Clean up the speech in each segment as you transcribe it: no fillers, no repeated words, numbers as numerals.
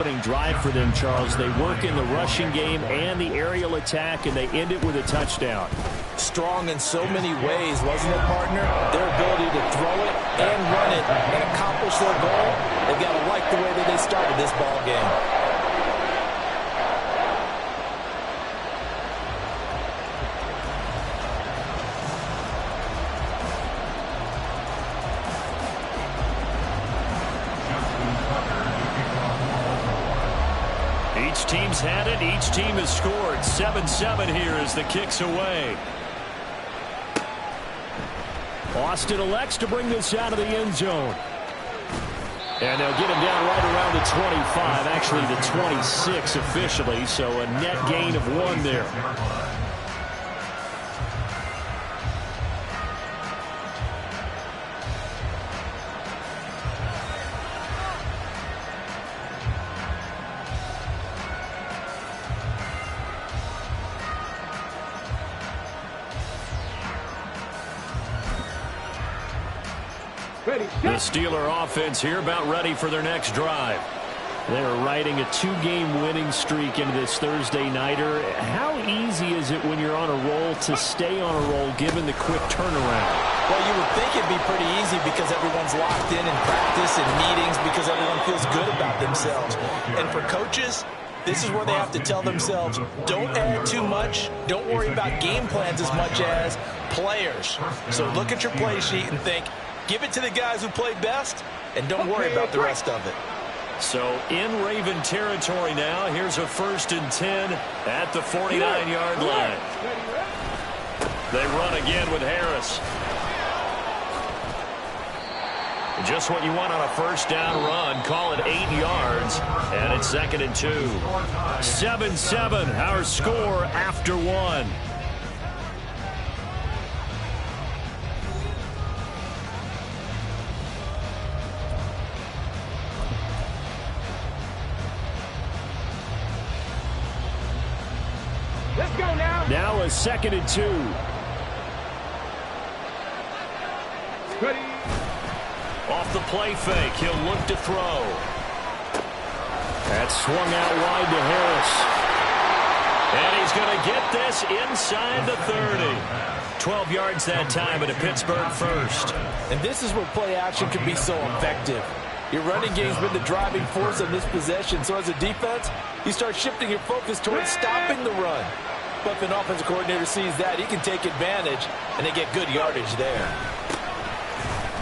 Drive for them, Charles. They work in the rushing game and the aerial attack, and they end it with a touchdown. Strong in so many ways, wasn't it, partner? Their ability to throw it and run it and accomplish their goal, they've got to like the way that they started this ball game. Each team's had it. Each team has scored. 7-7 here as the kick's away. Austin elects to bring this out of the end zone. And they'll get him down right around the 25, actually the 26 officially, so a net gain of 1 there. The Steeler offense here about ready for their next drive. They're riding a 2-game winning streak into this Thursday nighter. How easy is it when you're on a roll to stay on a roll given the quick turnaround? Well, you would think it'd be pretty easy because everyone's locked in practice and meetings because everyone feels good about themselves. And for coaches, this is where they have to tell themselves, don't add too much. Don't worry about game plans as much as players. So look at your play sheet and think, give it to the guys who play best, and don't worry about the rest of it. So in Raven territory now, here's a 1st and 10 at the 49-yard line. They run again with Harris. Just what you want on a first down run. Call it 8 yards, and it's 2nd and 2. 7-7, our score after 1. Let's go now. Now a 2nd and 2. Ready. Off the play fake, he'll look to throw. That's swung out wide to Harris. And he's going to get this inside the 30. 12 yards that time at a Pittsburgh first. And this is where play action can be so effective. Your running game's been the driving force on this possession, so as a defense, you start shifting your focus towards stopping the run. But if an offensive coordinator sees that, he can take advantage, and they get good yardage there.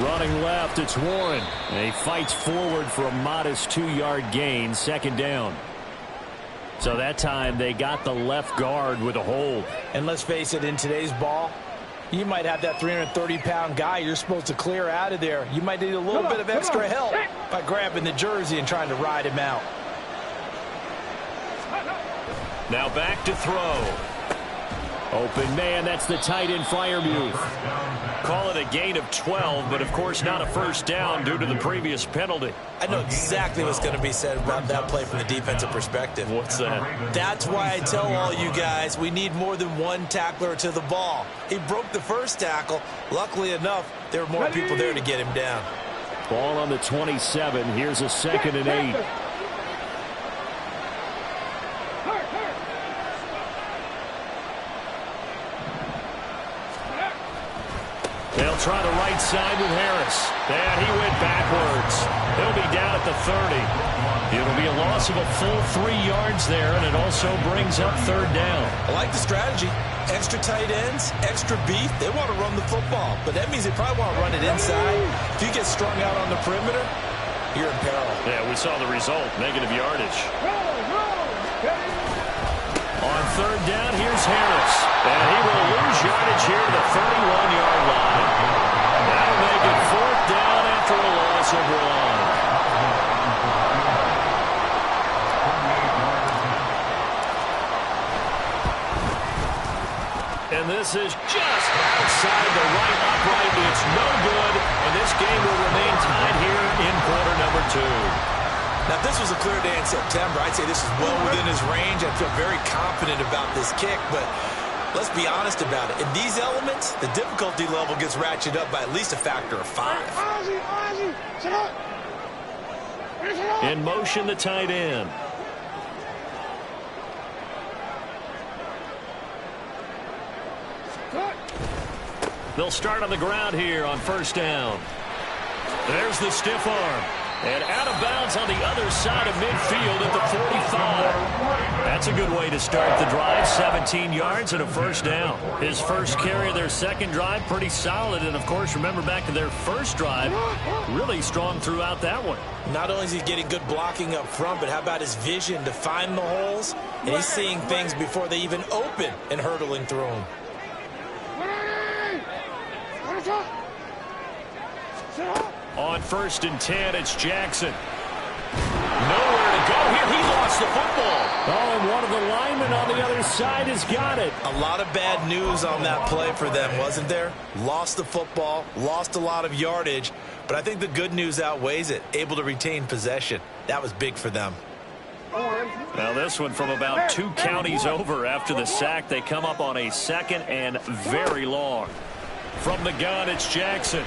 Running left, it's Warren. And he fights forward for a modest 2-yard gain, 2nd down. So that time they got the left guard with a hold. And let's face it, in today's ball, you might have that 330-pound guy you're supposed to clear out of there. You might need a little bit of extra help by grabbing the jersey and trying to ride him out. Now back to throw. Open man, that's the tight end Freiermuth. Call it a gain of 12, but of course not a first down due to the previous penalty. I know exactly what's going to be said about that play from the defensive perspective. What's that? That's why I tell all you guys we need more than one tackler to the ball. He broke the first tackle. Luckily enough, there were more people there to get him down. Ball on the 27. Here's a 2nd and 8. They'll try the right side with Harris. And he went backwards. He'll be down at the 30. It'll be a loss of a full 3 yards there, and it also brings up 3rd down. I like the strategy. Extra tight ends, extra beef. They want to run the football, but that means they probably want to run it inside. If you get strung out on the perimeter, you're in peril. Yeah, we saw the result, negative yardage. On 3rd down, here's Harris. And he will lose yardage here to the 31-yard line. That'll make it 4th down after a loss of 1. And this is just outside the right upright. It's no good, and this game will remain tied here in quarter number 2. Now, if this was a clear day in September, I'd say this is well within his range. I feel very confident about this kick, but let's be honest about it. In these elements, the difficulty level gets ratcheted up by at least a factor of 5. In motion, the tight end. They'll start on the ground here on first down. There's the stiff arm. And out of bounds on the other side of midfield at the 45. That's a good way to start the drive. 17 yards and a first down. His first carry of their second drive, pretty solid. And, of course, remember back to their first drive, really strong throughout that one. Not only is he getting good blocking up front, but how about his vision to find the holes? And he's seeing things before they even open and hurdling through them. On first and 10, it's Jackson. Nowhere to go here. He lost the football. Oh, and one of the linemen on the other side has got it. A lot of bad news on that play for them, wasn't there? Lost the football, lost a lot of yardage, but I think the good news outweighs it. Able to retain possession. That was big for them. Now this one from about 2 counties over after the sack. They come up on a second and very long. From the gun, it's Jackson.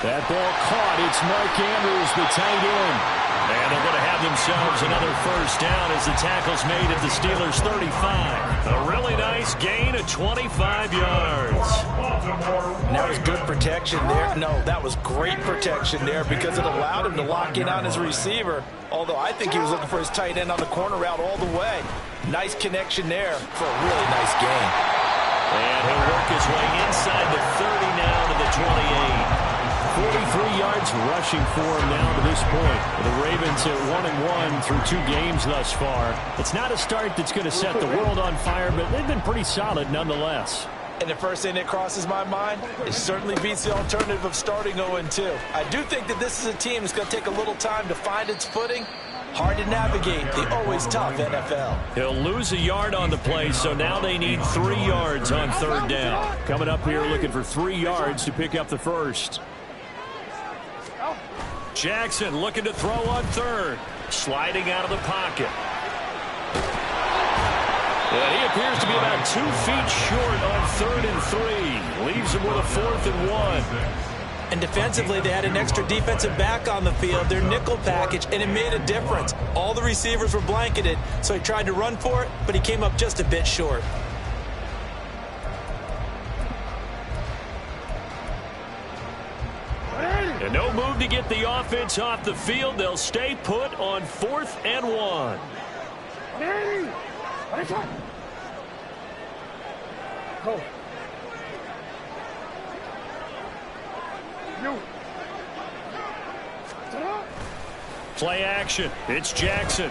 That ball caught. It's Mark Andrews, the tight end. And they're going to have themselves another first down as the tackle's made at the Steelers' 35. A really nice gain of 25 yards. And that was good protection there. No, that was great protection there because it allowed him to lock in on his receiver. Although I think he was looking for his tight end on the corner route all the way. Nice connection there for a really nice gain. And he'll work his way inside the 30 now to the 28. 43 yards rushing for him now to this point. The Ravens at 1-1 through 2 games thus far. It's not a start that's going to set the world on fire, but they've been pretty solid nonetheless. And the first thing that crosses my mind, it certainly beats the alternative of starting 0-2. I do think that this is a team that's going to take a little time to find its footing. Hard to navigate the always tough NFL. He'll lose a yard on the play, so now they need 3 yards on third down. Coming up here looking for 3 yards to pick up the first. Jackson looking to throw on third. Sliding out of the pocket. And he appears to be about 2 feet short on 3rd and 3. Leaves him with a 4th and 1. And defensively, they had an extra defensive back on the field, their nickel package, and it made a difference. All the receivers were blanketed, so he tried to run for it, but he came up just a bit short. And no move to get the offense off the field. They'll stay put on 4th and 1. Go. Play action. It's Jackson.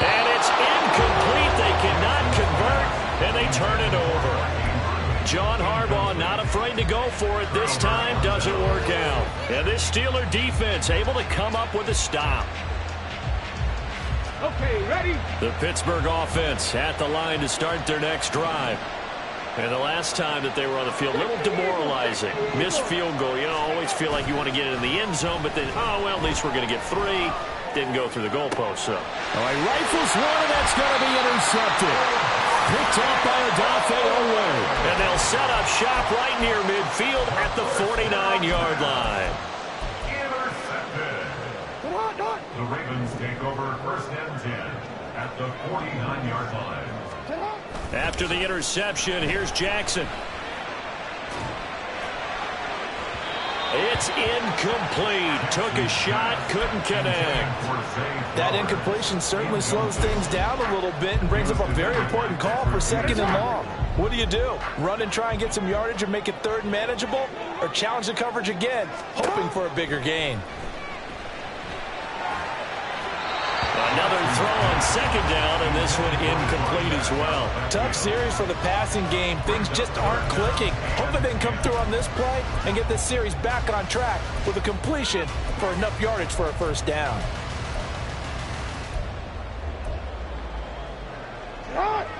And it's incomplete. They cannot convert, and they turn it over. John Harbaugh not afraid to go for it this time. Doesn't work out. And this Steeler defense able to come up with a stop. Okay, ready? The Pittsburgh offense at the line to start their next drive. And the last time that they were on the field, a little demoralizing. Missed field goal. You know, always feel like you want to get it in the end zone, but then, oh, well, at least we're going to get 3. Didn't go through the goalpost, so. All right, rifles one, and that's going to be intercepted. Picked up by Odafe Oweh. And they'll set up shop right near midfield at the 49-yard line. Intercepted. The Ravens take over 1st and 10 at the 49-yard line. After the interception, here's Jackson. It's incomplete. Took a shot, couldn't connect. That incompletion certainly slows things down a little bit and brings up a very important call for 2nd and long. What do? Run and try and get some yardage and make it 3rd and manageable? Or challenge the coverage again, hoping for a bigger gain? Another throw on 2nd down, and this one incomplete as well. Tough series for the passing game. Things just aren't clicking. Hoping they can come through on this play and get this series back on track with a completion for enough yardage for a first down.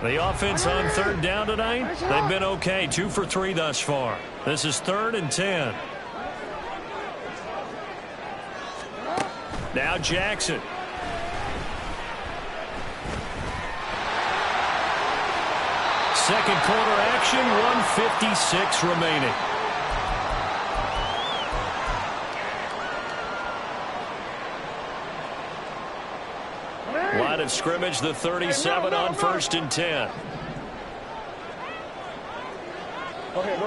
The offense on 3rd down tonight, they've been okay. 2 for 3 thus far. This is 3rd and 10. Now Jackson. Second quarter action, 1:56 remaining. Line of scrimmage, the 37 on 1st and 10. Go ahead.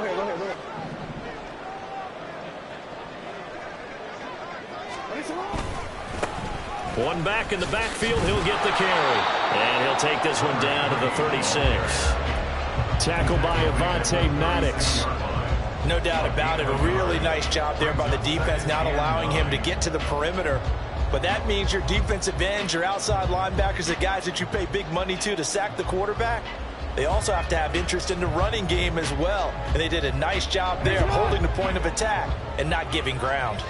One back in the backfield, he'll get the carry. And he'll take this one down to the 36. Tackled by Avonte Maddox. No doubt about it. A really nice job there by the defense, not allowing him to get to the perimeter. But that means your defensive ends, your outside linebackers, the guys that you pay big money to sack the quarterback, they also have to have interest in the running game as well. And they did a nice job there holding the point of attack and not giving ground.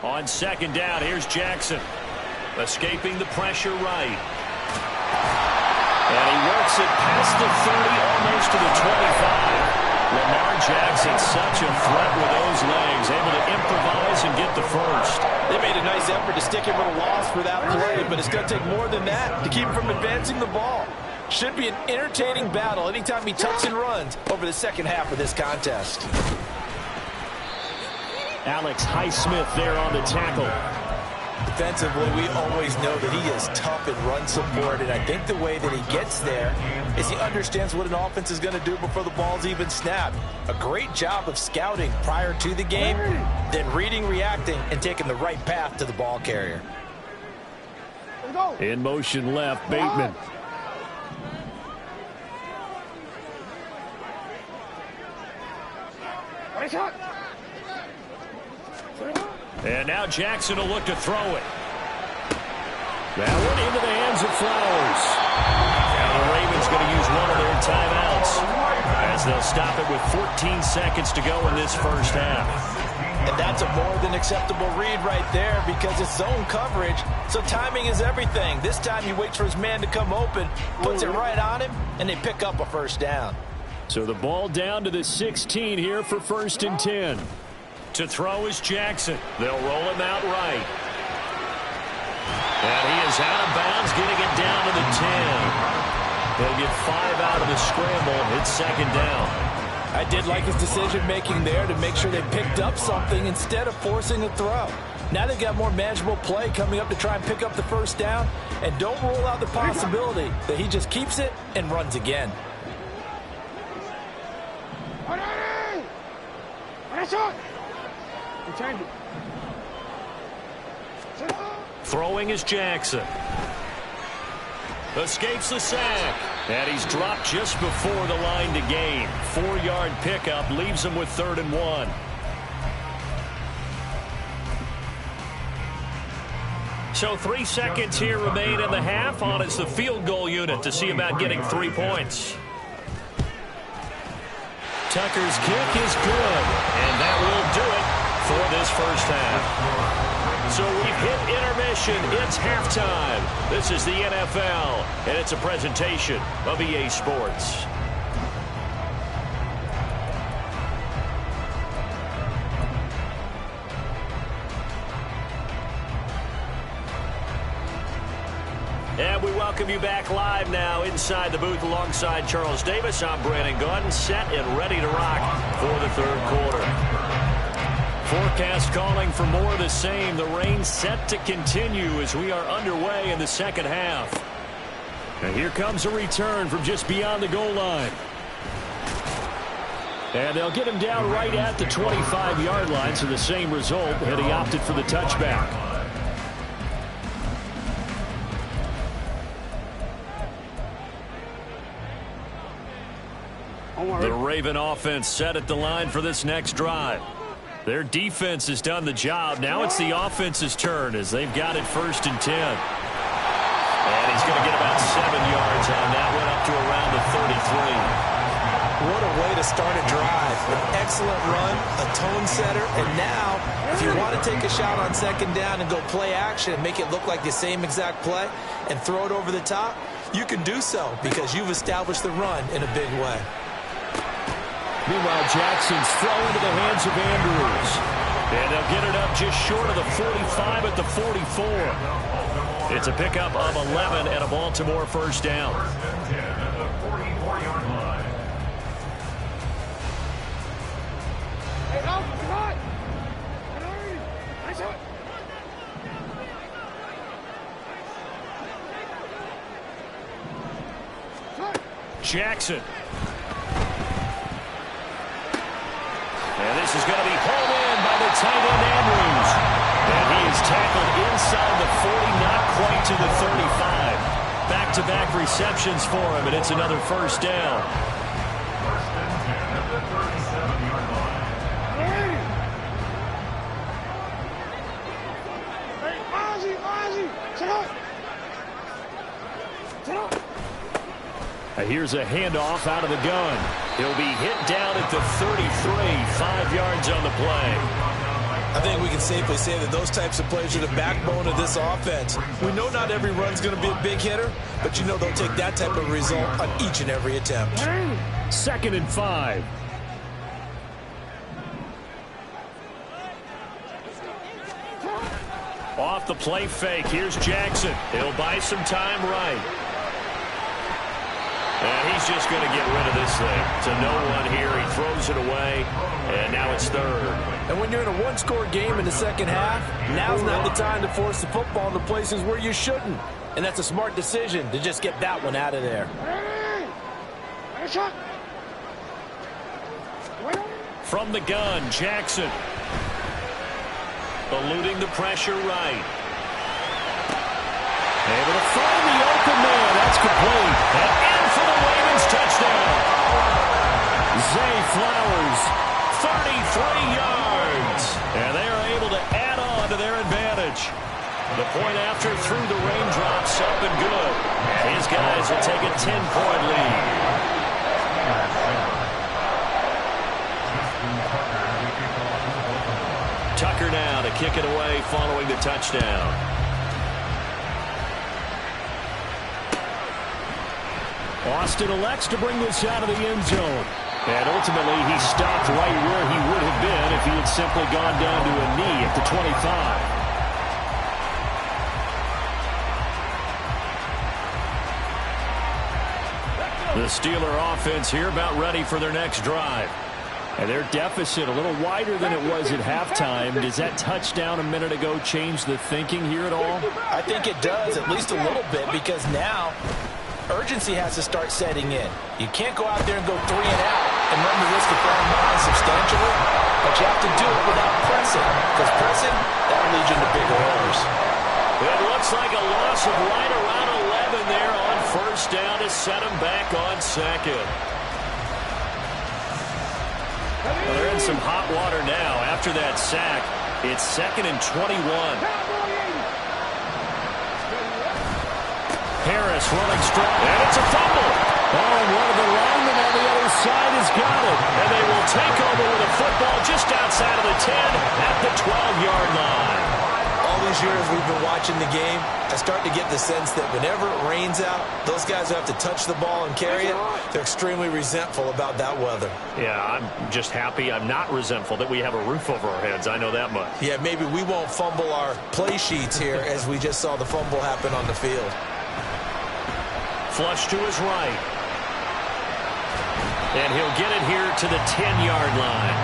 On 2nd down, here's Jackson. Escaping the pressure right. And he works it past the 30, almost to the 25. Lamar Jackson, such a threat with those legs, able to improvise and get the first. They made a nice effort to stick him with a loss for that play, but it's going to take more than that to keep him from advancing the ball. Should be an entertaining battle anytime he tucks and runs over the second half of this contest. Alex Highsmith there on the tackle. Defensively, we always know that he is tough in run support, and I think the way that he gets there is he understands what an offense is going to do before the ball's even snapped. A great job of scouting prior to the game, then reading, reacting, and taking the right path to the ball carrier. In motion left, Bateman. And now Jackson will look to throw it. That one into the hands of Flowers. Now the Ravens going to use one of their timeouts as they'll stop it with 14 seconds to go in this first half. And that's a more than acceptable read right there because it's zone coverage, so timing is everything. This time he waits for his man to come open, puts it right on him, and they pick up a first down. So the ball down to the 16 here for 1st and 10. To throw is Jackson. They'll roll him out right. And he is out of bounds, getting it down to the 10. They'll get 5 out of the scramble. It's 2nd down. I did like his decision-making there to make sure they picked up something instead of forcing a throw. Now they've got more manageable play coming up to try and pick up the first down. And don't rule out the possibility that he just keeps it and runs again. Throwing is Jackson. Escapes the sack. And he's dropped just before the line to gain. 4-yard pickup leaves him with 3rd and 1. So 3 seconds here remain in the half. On is the field goal unit to see about getting 3 points. Tucker's kick is good, and that will do it for this first half. So we've hit intermission. It's halftime. This is the NFL, and it's a presentation of EA Sports. And we welcome you back live now inside the booth alongside Charles Davis. I'm Brandon Gaudin, set and ready to rock for the 3rd quarter. Forecast calling for more of the same. The rain set to continue as we are underway in the 2nd half. And here comes a return from just beyond the goal line. And they'll get him down right at the 25-yard line, so the same result, and he opted for the touchback. The Raven offense set at the line for this next drive. Their defense has done the job. Now it's the offense's turn as they've got it 1st and 10. And he's going to get about 7 yards on that one up to around the 33. What a way to start a drive. An excellent run, a tone setter, and now if you want to take a shot on 2nd down and go play action and make it look like the same exact play and throw it over the top, you can do so because you've established the run in a big way. Meanwhile, Jackson's throw into the hands of Andrews. And they'll get it up just short of the 45 at the 44. It's a pickup of 11 and a Baltimore first down. Jackson. And this is going to be hauled in by the tight end Andrews. And he is tackled inside the 40, not quite to the 35. Back-to-back receptions for him, and it's another first down. First and 10 at the 37-yard line. Hey, Ozzie, sit up. Sit up. Here's a handoff out of the gun. He'll be hit down at the 33, 5 yards on the play. I think we can safely say that those types of plays are the backbone of this offense. We know not every run's going to be a big hitter, but you know they'll take that type of result on each and every attempt. 2nd and 5. Off the play fake, here's Jackson. He'll buy some time right. And he's just going to get rid of this thing to no one here. He throws it away, and now it's 3rd. And when you're in a one-score game in the second half, now's not the time to force the football into places where you shouldn't. And that's a smart decision to just get that one out of there. From the gun, Jackson. Eluding the pressure right. Able to find the open man. That's complete. And in for the Ravens touchdown. Zay Flowers, 33 yards. And they are able to add on to their advantage. The point after through the raindrops up and good. His guys will take a 10-point lead. Tucker now to kick it away following the touchdown. Austin elects to bring this out of the end zone. And ultimately, he stopped right where he would have been if he had simply gone down to a knee at the 25. The Steeler offense here about ready for their next drive. And their deficit a little wider than it was at halftime. Does that touchdown a minute ago change the thinking here at all? I think it does, at least a little bit, because now urgency has to start setting in. You can't go out there and go 3 and out and run the risk of throwing behind substantially, but you have to do it without pressing, because pressing, that'll lead you into bigger errors. It looks like a loss of right around 11 there on first down to set him back on 2nd. Well, they're in some hot water now. After that sack, it's 2nd and 21. Harris running strong, and it's a fumble. Oh, and one of the linemen on the other side has got it. And they will take over with a football just outside of the 10 at the 12-yard line. All these years we've been watching the game, I start to get the sense that whenever it rains out, those guys who have to touch the ball and carry it, they're extremely resentful about that weather. Yeah, I'm just happy I'm not resentful that we have a roof over our heads. I know that much. Yeah, maybe we won't fumble our play sheets here as we just saw the fumble happen on the field. Flush to his right. And he'll get it here to the 10-yard line.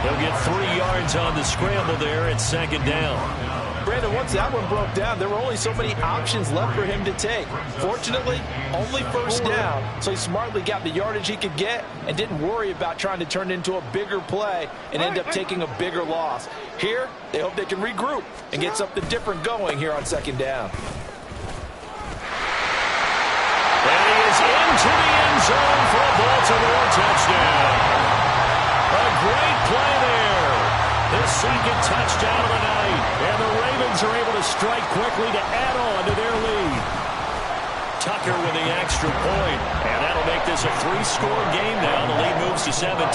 He'll get 3 yards on the scramble there at 2nd down. Brandon, once that one broke down, there were only so many options left for him to take. Fortunately, only first down, so he smartly got the yardage he could get and didn't worry about trying to turn it into a bigger play and end up taking a bigger loss. Here, they hope they can regroup and get something different going here on 2nd down. And he is into the end zone for a Baltimore touchdown. A great play there. This second touchdown of the night. And the Ravens are able to strike quickly to add on to their lead. Tucker with the extra point. And that'll make this a 3-score game now. The lead moves to 17.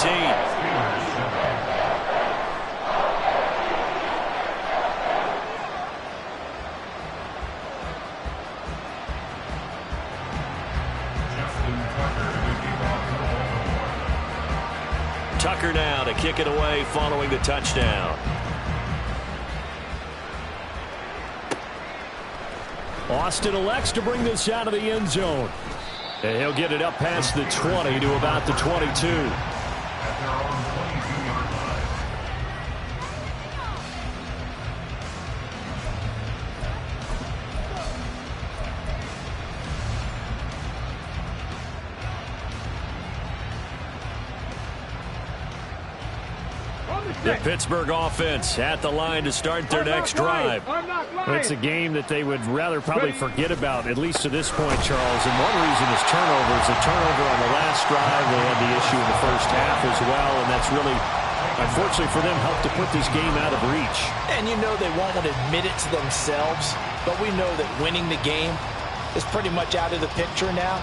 Tucker now to kick it away following the touchdown. Austin elects to bring this out of the end zone. And he'll get it up past the 20 to about the 22. The Pittsburgh offense at the line to start their next drive. It's a game that they would rather probably forget about, at least to this point, Charles. And one reason is turnovers. A turnover on the last drive. They had the issue in the first half as well, and that's really, unfortunately for them, helped to put this game out of reach. And you know they won't admit it to themselves, but we know that winning the game is pretty much out of the picture now.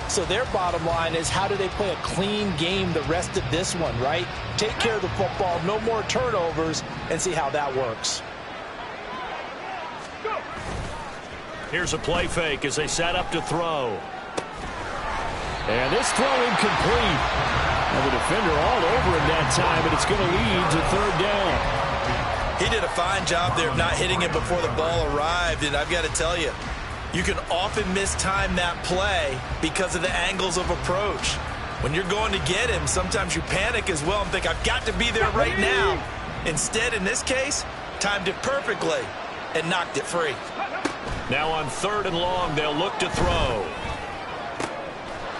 So their bottom line is, how do they play a clean game the rest of this one, right? Take care of the football, no more turnovers, and see how that works. Here's a play fake as they set up to throw. And this throw incomplete. And the defender all over him that time, and it's going to lead to third down. He did a fine job there of not hitting it before the ball arrived, and I've got to tell you, you can often mistime that play because of the angles of approach. When you're going to get him, sometimes you panic as well and think, I've got to be there right now. Instead, in this case, timed it perfectly and knocked it free. Now on 3rd and long, they'll look to throw.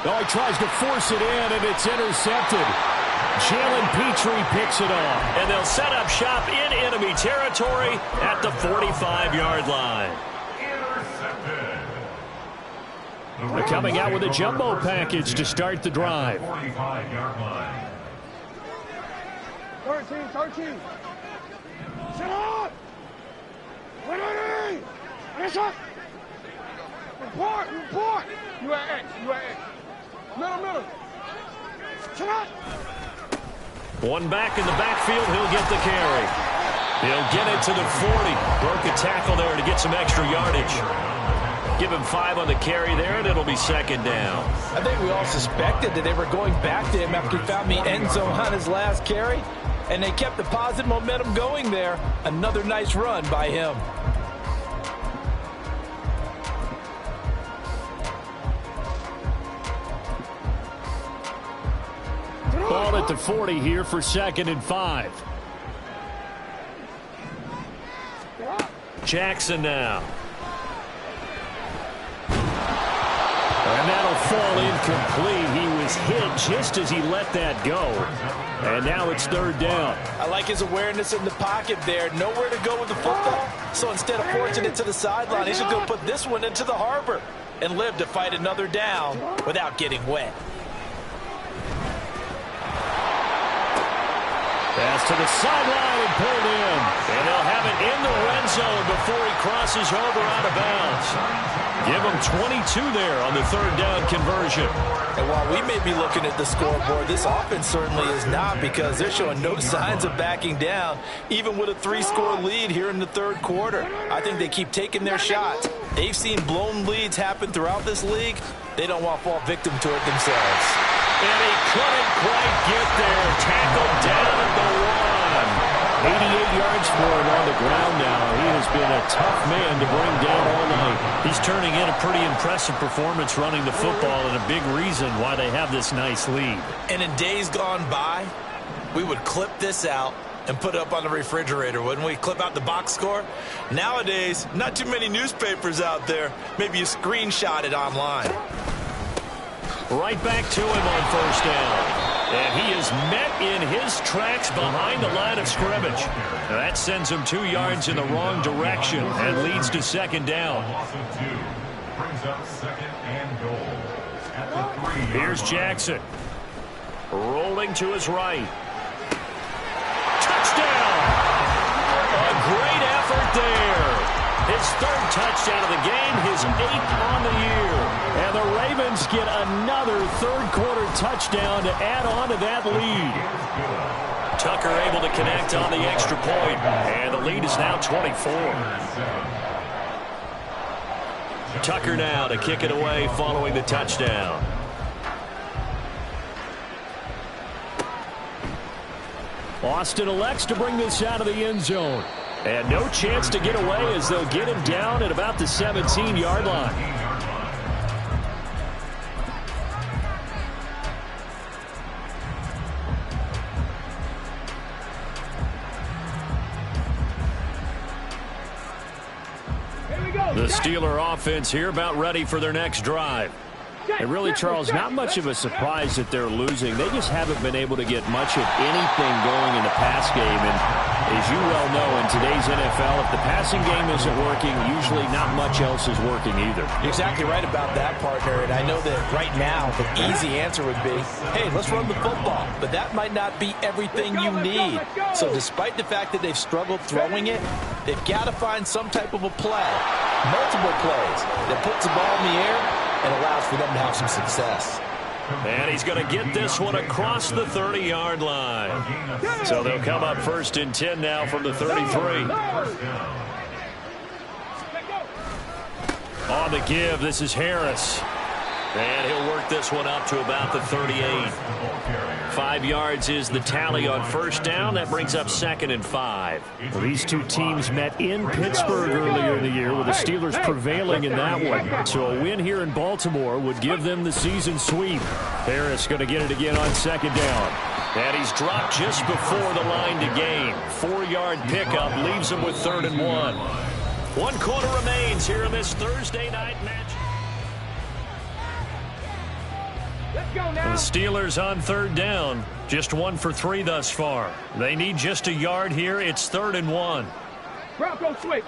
Oh, he tries to force it in, and it's intercepted. Jalen Petrie picks it off. And they'll set up shop in enemy territory at the 45-yard line. They're coming out with a jumbo package to start the drive. 45-yard line. 13. Sit up! Ready! Listen! Report! You at X. Middle. Sit up! One back in the backfield, he'll get the carry. He'll get it to the 40. Broke a tackle there to get some extra yardage. Give him 5 on the carry there, and it'll be 2nd down. I think we all suspected that they were going back to him after he found the end zone on his last carry, and they kept the positive momentum going there. Another nice run by him. Ball at the 40 here for 2nd and 5. Jackson now. And that'll fall incomplete. He was hit just as he let that go. And now it's 3rd down. I like his awareness in the pocket there. Nowhere to go with the football. So instead of forcing it to the sideline, he's just going to put this one into the harbor and live to fight another down without getting wet. Pass to the sideline and pulled in. And they'll have it in the red zone before he crosses over out of bounds. Give him 22 there on the 3rd down conversion. And while we may be looking at the scoreboard, this offense certainly is not, because they're showing no signs of backing down, even with a 3-score lead here in the 3rd quarter. I think they keep taking their shots. They've seen blown leads happen throughout this league. They don't want to fall victim to it themselves. And he couldn't quite get there. Tackled down at the 1. 88 yards for him on the ground now. He has been a tough man to bring down all night. He's turning in a pretty impressive performance running the football, and a big reason why they have this nice lead. And in days gone by, we would clip this out and put it up on the refrigerator, wouldn't we? Clip out the box score. Nowadays, not too many newspapers out there. Maybe you screenshot it online. Right back to him on 1st down. And he is met in his tracks behind the line of scrimmage. Now that sends him 2 yards in the wrong direction and leads to 2nd down. Brings up 2nd and goal at the 3-yard line. Here's Jackson. Rolling to his right. Touchdown! A great effort there. His 3rd touchdown of the game, his 8th on the year. And the Ravens get another 3rd quarter touchdown to add on to that lead. Tucker able to connect on the extra point, and the lead is now 24. Tucker now to kick it away following the touchdown. Austin elects to bring this out of the end zone. And no chance to get away as they'll get him down at about the 17-yard line. The Steeler offense here about ready for their next drive. And really, Charles, not much of a surprise that they're losing. They just haven't been able to get much of anything going in the pass game. And as you well know, in today's NFL, if the passing game isn't working, usually not much else is working either. You're exactly right about that, partner. And I know that right now the easy answer would be, hey, let's run the football. But that might not be everything you need. So despite the fact that they've struggled throwing it, they've got to find some type of a play, multiple plays, that puts the ball in the air and allows for them to have some success. And he's going to get this one across the 30-yard line. So they'll come up 1st and 10 now from the 33. On the give, this is Harris. And he'll work this one up to about the 38. 5 yards is the tally on 1st down. That brings up 2nd and 5. Well, these two teams met in Pittsburgh earlier in the year, with the Steelers prevailing in that one. So a win here in Baltimore would give them the season sweep. Harris going to get it again on 2nd down. And he's dropped just before the line to gain. 4-yard pickup leaves him with 3rd and 1. 1 quarter remains here in this Thursday night match. The Steelers on 3rd down. Just 1 for 3 thus far. They need just a yard here. It's 3rd and 1. Bronco switch.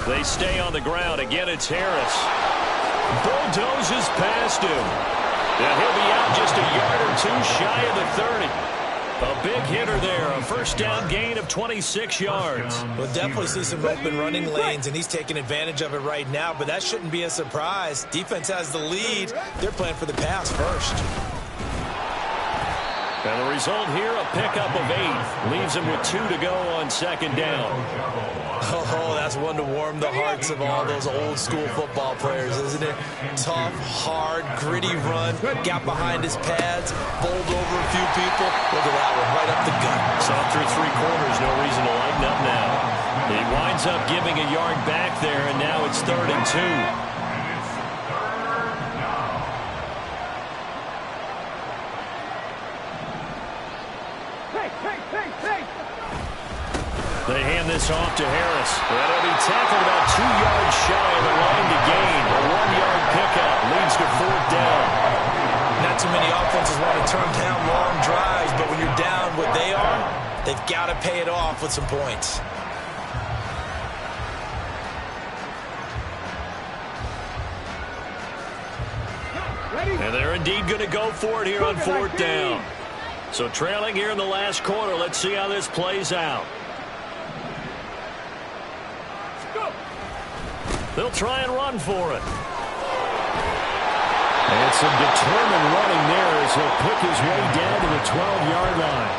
They stay on the ground. Again, it's Harris. Bulldozes past him. And he'll be out just a yard or 2 shy of the 30. A big hitter there. A 1st down gain of 26 yards. We'll definitely see some open running lanes, and he's taking advantage of it right now, but that shouldn't be a surprise. Defense has the lead. They're playing for the pass first. And the result here, a pickup of 8. Leaves him with 2 to go on 2nd down. Oh, that's one to warm the hearts of all those old school football players, isn't it? Tough, hard, gritty run. Got behind his pads, bowled over a few people. Look at that one, right up the gut. Saw through 3 quarters, no reason to lighten up now. He winds up giving a yard back there, and now it's 3rd and 2. They hand this off to Harris. And he'll be tackled about 2 yards shy of the line to gain. A 1-yard pickup leads to 4th down. Not too many offenses want to turn down long drives, but when you're down what they are, they've got to pay it off with some points. And they're indeed going to go for it here on 4th down. So trailing here in the last quarter. Let's see how this plays out. They'll try and run for it. And some determined running there as he'll pick his way down to the 12-yard line.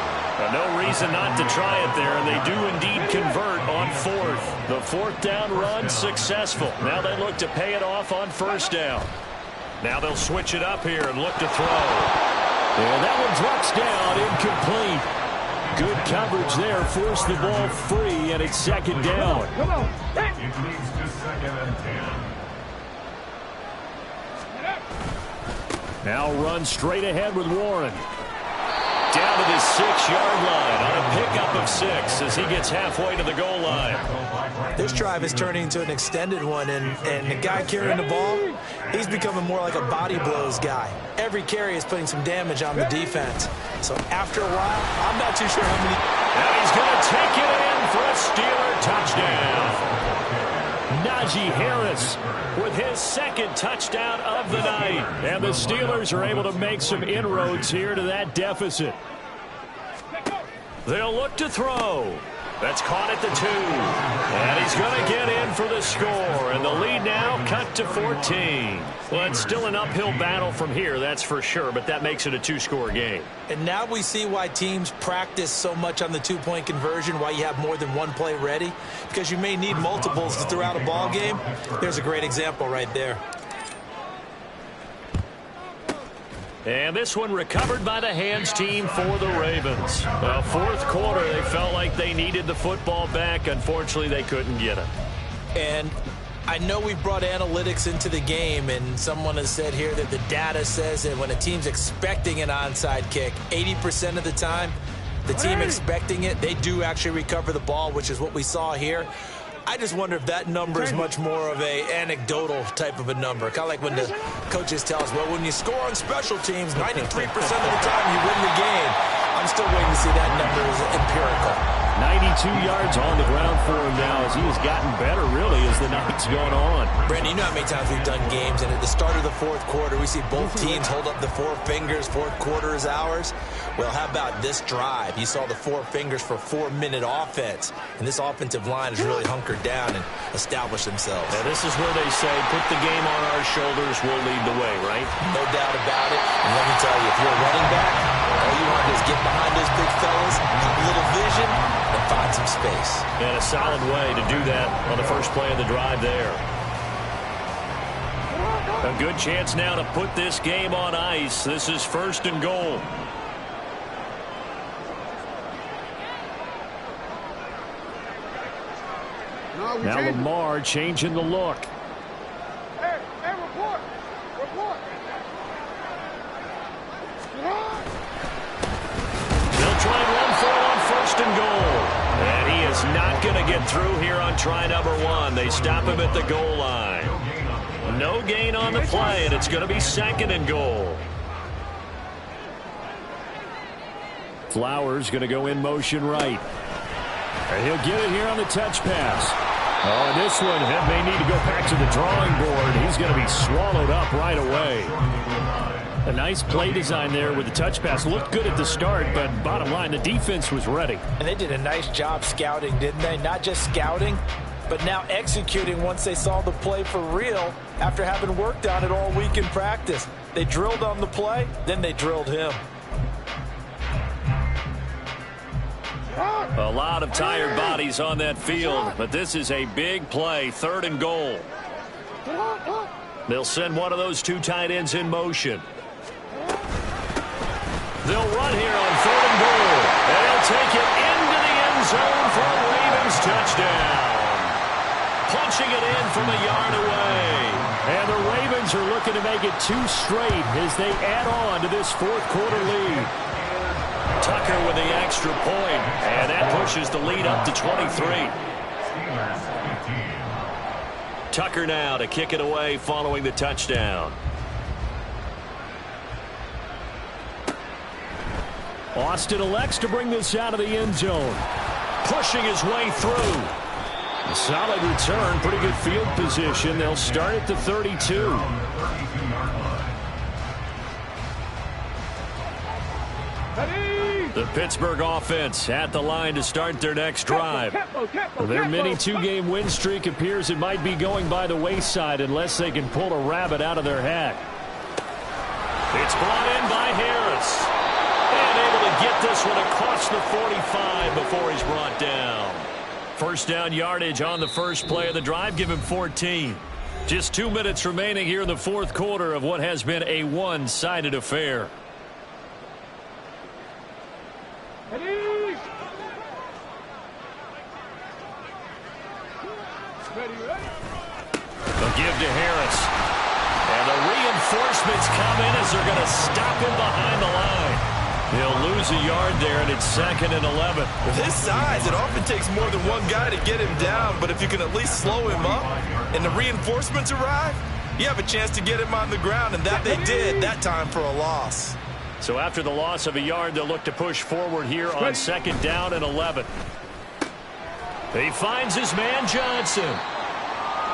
No reason not to try it there, and they do indeed convert on 4th. The 4th down run successful. Now they look to pay it off on 1st down. Now they'll switch it up here and look to throw. And that one drops down, incomplete. Good coverage there, forced the ball free, and it's 2nd down. Come on. It leads to 2nd and 10. Now run straight ahead with Warren. Down to the 6-yard line on a pickup of 6 as he gets halfway to the goal line. This drive is turning into an extended one, and the guy carrying the ball, he's becoming more like a body blows guy. Every carry is putting some damage on the defense. So after a while, I'm not too sure how many. And he's going to take it in for a Steeler touchdown. Najee Harris with his 2nd touchdown of the night. And the Steelers are able to make some inroads here to that deficit. They'll look to throw. That's caught at the 2. And he's going to get in for the score. And the lead now cut to 14. Well, it's still an uphill battle from here, that's for sure. But that makes it a 2-score game. And now we see why teams practice so much on the 2-point conversion, why you have more than one play ready. Because you may need multiples to throw out a ball game. There's a great example right there. And this one recovered by the hands team for the Ravens. 4th quarter, they felt like they needed the football back. Unfortunately, they couldn't get it. And I know we brought analytics into the game, and someone has said here that the data says that when a team's expecting an onside kick, 80% of the time, the team expecting it, they do actually recover the ball, which is what we saw here. I just wonder if that number is much more of a anecdotal type of a number. Kind of like when the coaches tell us, well, when you score on special teams, 93% of the time you win the game. I'm still waiting to see that number as empirical. 92 yards on the ground for him now as he has gotten better, really, as the night's gone on. Brandon, you know how many times we've done games, and at the start of the fourth quarter, we see both teams hold up the four fingers, fourth quarter is ours. Well, how about this drive? You saw the four fingers for 4-minute offense, and this offensive line has really hunkered down and established themselves. Now, this is where they say, put the game on our shoulders, we'll lead the way, right? No doubt about it. And let me tell you, if you're a running back, all you want to do is get behind those big fellas, have a little vision, and find some space. And a solid way to do that on the first play of the drive there. A good chance now to put this game on ice. This is 1st and goal. Now Lamar changing the look. Hey, report. They'll try and run for it on 1st and goal. And he is not going to get through here on try number 1. They stop him at the goal line. No gain on the play, and it's going to be 2nd and goal. Flowers going to go in motion right. And he'll get it here on the touch pass. Oh, and this one may need to go back to the drawing board. He's going to be swallowed up right away. A nice play design there with the touch pass. Looked good at the start, but bottom line, the defense was ready. And they did a nice job scouting, didn't they? Not just scouting, but now executing once they saw the play for real after having worked on it all week in practice. They drilled on the play, then they drilled him. A lot of tired bodies on that field, but this is a big play, 3rd and goal. They'll send one of those two tight ends in motion. They'll run here on 3rd and goal, and they'll take it into the end zone for a Ravens touchdown. Punching it in from a yard away. And the Ravens are looking to make it 2 straight as they add on to this 4th quarter lead. Tucker with the extra point, and that pushes the lead up to 23. Tucker now to kick it away following the touchdown. Austin elects to bring this out of the end zone. Pushing his way through. A solid return, pretty good field position. They'll start at the 32. The Pittsburgh offense at the line to start their next drive. Their mini 2-game win streak appears it might be going by the wayside unless they can pull a rabbit out of their hat. It's brought in by Harris. And able to get this one across the 45 before he's brought down. First down yardage on the first play of the drive. Give him 14. Just 2 minutes remaining here in the 4th quarter of what has been a one-sided affair. They'll give to Harris. And the reinforcements come in as they're going to stop him behind the line. He'll lose a yard there, and it's 2nd and 11. With his size, it often takes more than one guy to get him down, but if you can at least slow him up and the reinforcements arrive, you have a chance to get him on the ground, and that they did that time for a loss. So after the loss of a yard, they'll look to push forward here on 2nd down and 11. He finds his man Johnson.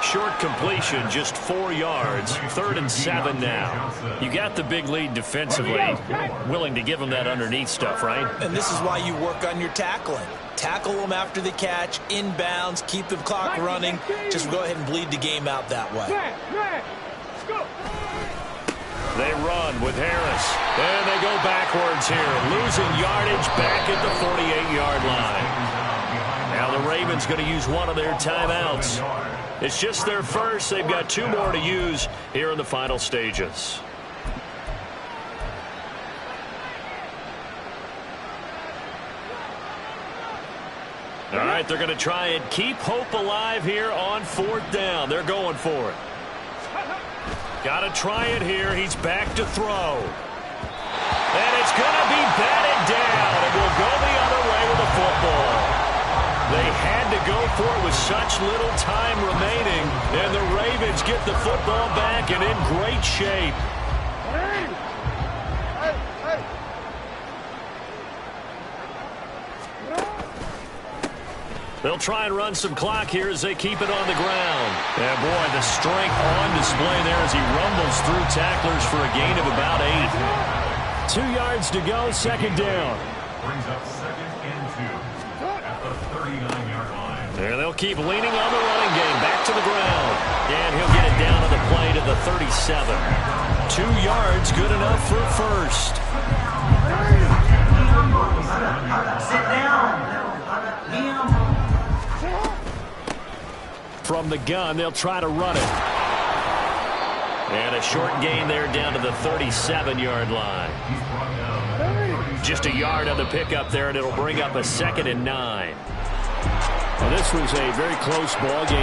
Short completion, just 4 yards. 3rd and 7 now. You got the big lead defensively. Willing to give him that underneath stuff, right? And this is why you work on your tackling. Tackle them after the catch, inbounds, keep the clock running. Just go ahead and bleed the game out that way. They run with Harris. And they go backwards here. Losing yardage back at the 48-yard line. Now the Ravens going to use one of their timeouts. It's just their first. They've got 2 more to use here in the final stages. All right, they're going to try and keep hope alive here on 4th down. They're going for it. Got to try it here. He's back to throw. And it's going to be batted down. It will go the other way with the football. They had to go for it with such little time remaining, and the Ravens get the football back and in great shape. They'll try and run some clock here as they keep it on the ground. Yeah, boy, the strength on display there as he rumbles through tacklers for a gain of about 8. 2 yards to go, second down. Brings up 2nd and 2 at the 39-yard line. There they'll keep leaning on the running game. Back to the ground. And he'll get it down on the play to the 37. 2 yards, good enough for a first. Sit down. From the gun, they'll try to run it. And a short gain there down to the 37-yard line. Just a yard on the pickup there, and it'll bring up a 2nd and 9. Well, this was a very close ball game.